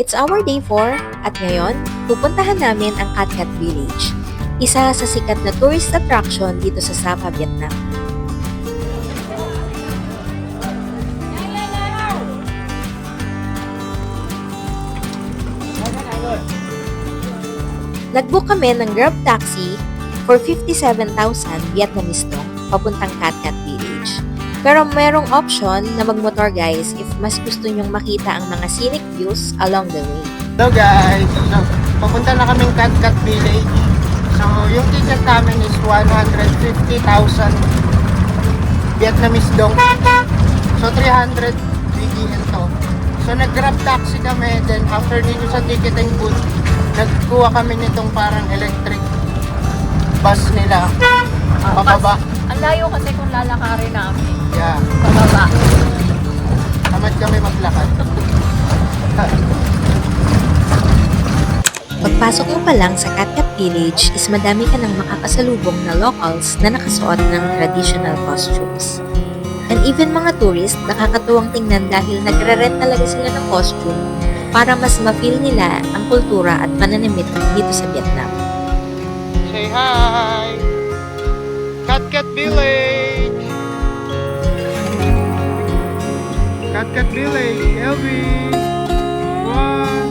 It's our day 4 at ngayon, pupuntahan namin ang Cat Cat Village, isa sa sikat na tourist attraction dito sa Sapa, Vietnam. Nag-book kami ng Grab taxi for 57,000 Vietnamese dong papuntang Cat Cat Village. Pero merong option na magmotor guys if mas gusto nyong makita ang mga scenic views along the way. Hello guys, so, papunta na kaming Cat Cat Village. So yung ticket namin is 150,000 Vietnamese dong. So 300 BDN to. So nag-grab taxi kami, then after dito sa ticketing booth, nagkuha kami nitong parang electric bus nila. Pababa. Ang layo kasi kung lalakarin namin. Yeah. Pababa. Tamad kami maglakad. Pagpasok mo pa lang sa Cat Cat Village is madami ka nang makakasalubong na locals na nakasuot ng traditional costumes. And even mga tourist, nakakatuwang tingnan dahil nagre-rent talaga sila ng costume para mas ma-feel nila ang kultura at pananamit dito sa Vietnam. Say hi! Cat Cat Village! Cat Cat Village, Elvis! Wow!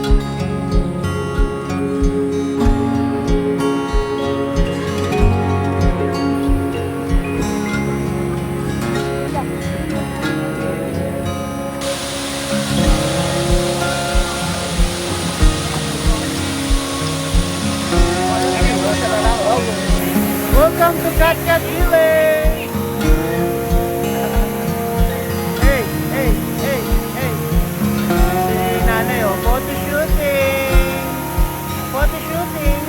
Welcome to Cat Cat Village! Hey, hey, hey, hey! Si nanay oh, photo shooting! Photo shooting!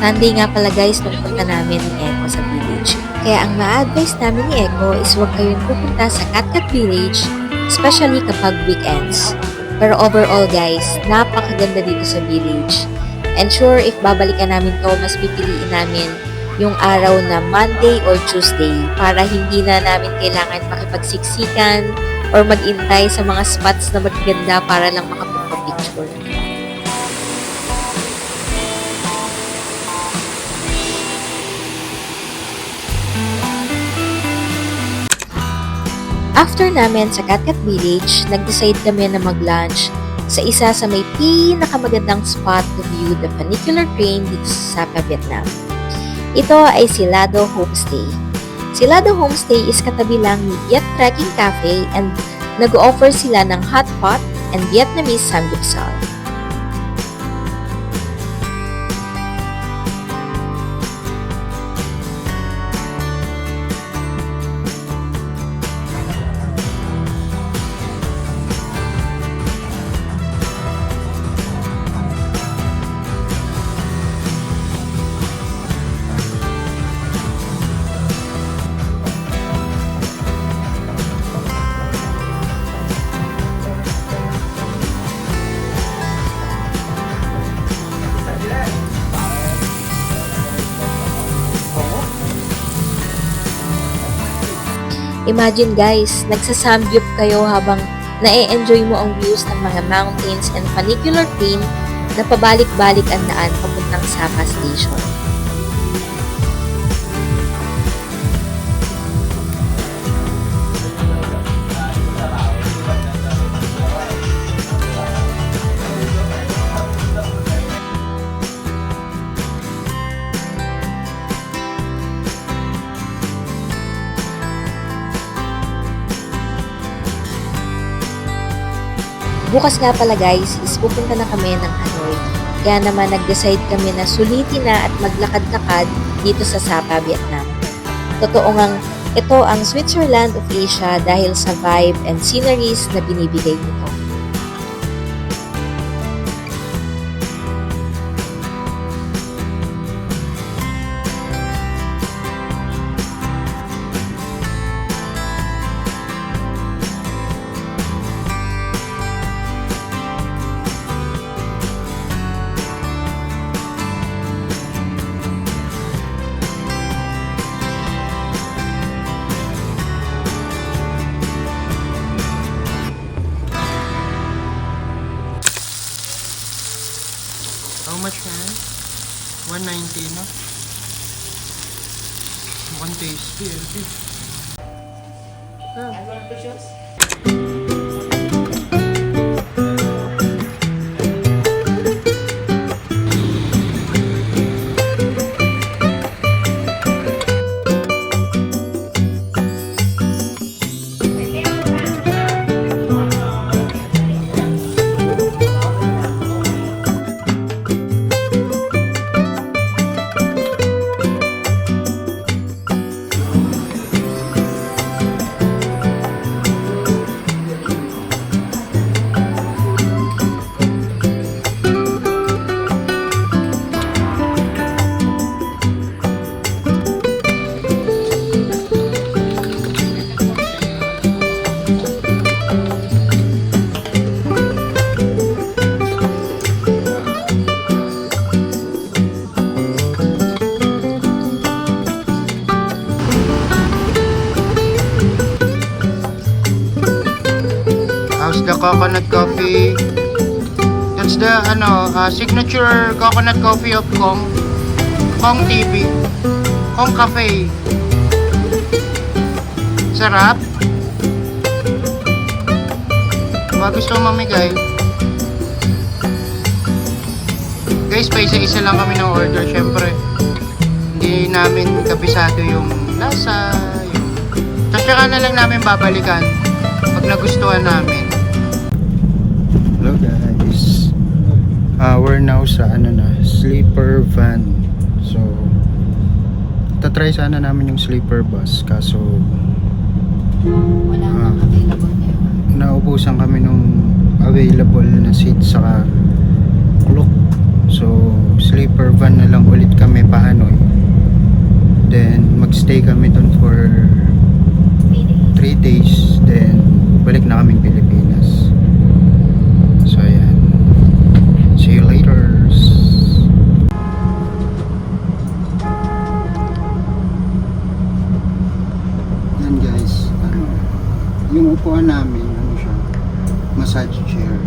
Sunday nga pala guys nung punta namin ni Echo sa village. Kaya ang ma-advise namin ni Echo is huwag kayong pupunta sa Cat Cat Village, especially kapag weekends. Pero overall guys, napakaganda dito sa village. And sure, if babalikan namin to, mas pipiliin namin yung araw na Monday or Tuesday para hindi na namin kailangan makipagsiksikan or mag-intay sa mga spots na magaganda para lang makapagpa-picture. After namin sa Cat Cat Village, nag-decide kami na mag-lunch sa isa sa may pinakamagandang spot to view the funicular train dito sa Sapa, Vietnam. Ito ay Silado Homestay. Silado Homestay is katabi lang ni Viet Trekking Cafe and nag-offer sila ng hot pot and Vietnamese samgyeopsal. Imagine guys, nagsasamgyup kayo habang na-enjoy mo ang views ng mga mountains and funicular train na pabalik-balik ang daan papuntang Sapa Station. Bukas nga pala guys, is pupunta na kami ng Hanoi. Kaya naman nag-decide kami na sulitin na at maglakad-lakad dito sa Sapa, Vietnam. Totoo ngang ito ang Switzerland of Asia dahil sa vibe and sceneries na binibigay nito. How much nga? 190, no? Mukhang tasty, eh. How's the coconut coffee? That's the signature coconut coffee of Kong TV, Kong Cafe. Sarap. Baka gusto mamigay. Guys, pa isa-isa lang kami ng order. Syempre, hindi namin kabisado yung lasa. Tapos saka na lang namin babalikan pag nagustuhan namin. Hello guys. We're now sa sleeper van. So tatry sana namin yung sleeper bus kaso Wala nang available ngayon. naubusan kami nung available na seat sa clock. So sleeper van na lang ulit kami pa Hanoi. Then magstay kami dun for 3 days. Then balik na kaming Pilipinas. So ayan. See you later. Yan guys. Yung upuan namin, siya? Massage chair.